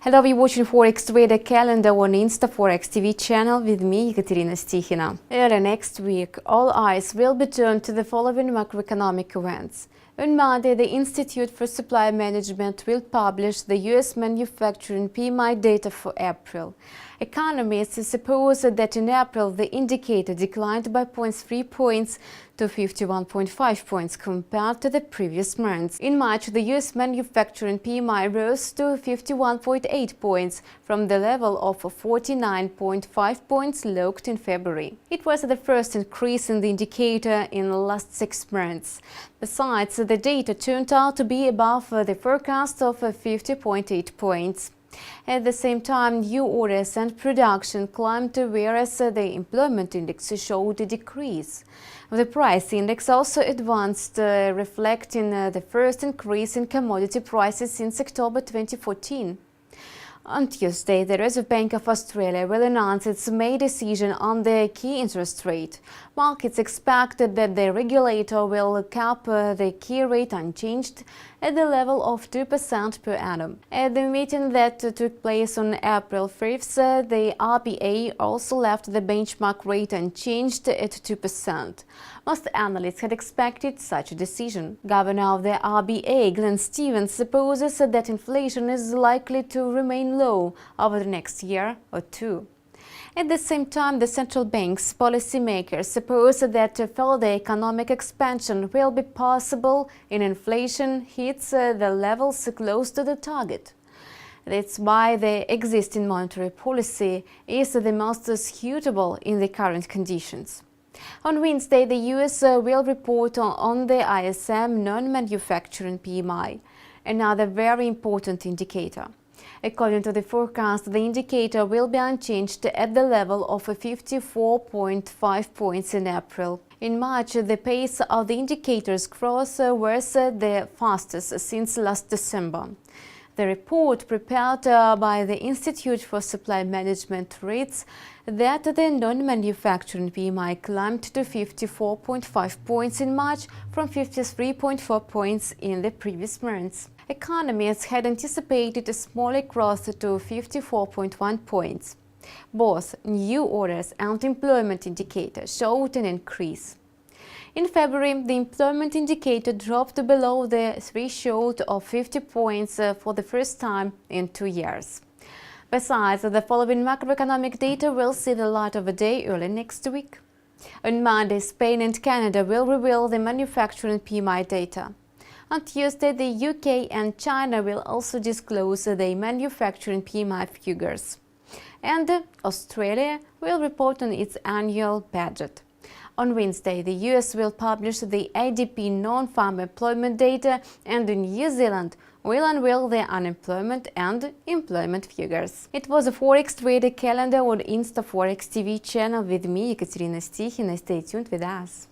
Hello, you're watching Forex Trader Calendar on ИнстаФорекс TV channel with me, Екатерина Стихина. Early next week, all eyes will be turned to the following macroeconomic events. On Monday, the Institute for Supply Management will publish the U.S. manufacturing PMI data for April. Economists suppose that in April the indicator declined by 0.3 points to 51.5 points compared to the previous month. In March, the U.S. manufacturing PMI rose to 51.8 points from the level of 49.5 points logged in February. It was the first increase in the indicator in the last 6 months. Besides, the data turned out to be above the forecast of 50.8 points. At the same time, new orders and production climbed, whereas the employment index showed a decrease. The price index also advanced, reflecting the first increase in commodity prices since October 2014. On Tuesday, the Reserve Bank of Australia will announce its May decision on the key interest rate. Markets expected that the regulator will cap the key rate unchanged at the level of 2% per annum. At the meeting that took place on April 5th, the RBA also left the benchmark rate unchanged at 2%. Most analysts had expected such a decision. Governor of the RBA, Glenn Stevens, supposes that inflation is likely to remain low over the next year or two. At the same time, the central bank's policymakers suppose that further economic expansion will be possible if inflation hits the levels close to the target. That's why the existing monetary policy is the most suitable in the current conditions. On Wednesday, the U.S. will report on the ISM non-manufacturing PMI, another very important indicator. According to the forecast, the indicator will be unchanged at the level of 54.5 points in April. In March, the pace of the indicator's growth was the fastest since last December. The report prepared by the Institute for Supply Management reads that the non-manufacturing PMI climbed to 54.5 points in March from 53.4 points in the previous month. Economists had anticipated a smaller growth to 54.1 points. Both new orders and employment indicator showed an increase. In February, the employment indicator dropped below the threshold of 50 points for the first time in 2 years. Besides, the following macroeconomic data will see the light of day early next week. On Monday, Spain and Canada will reveal the manufacturing PMI data. On Tuesday, the UK and China will also disclose the manufacturing PMI figures. And Australia will report on its annual budget. On Wednesday, the US will publish the ADP non-farm employment data, and New Zealand will unveil the unemployment and employment figures. It was a Forex Trader Calendar on ИнстаФорекс TV channel with me, Екатерина Стихина. Stay tuned with us.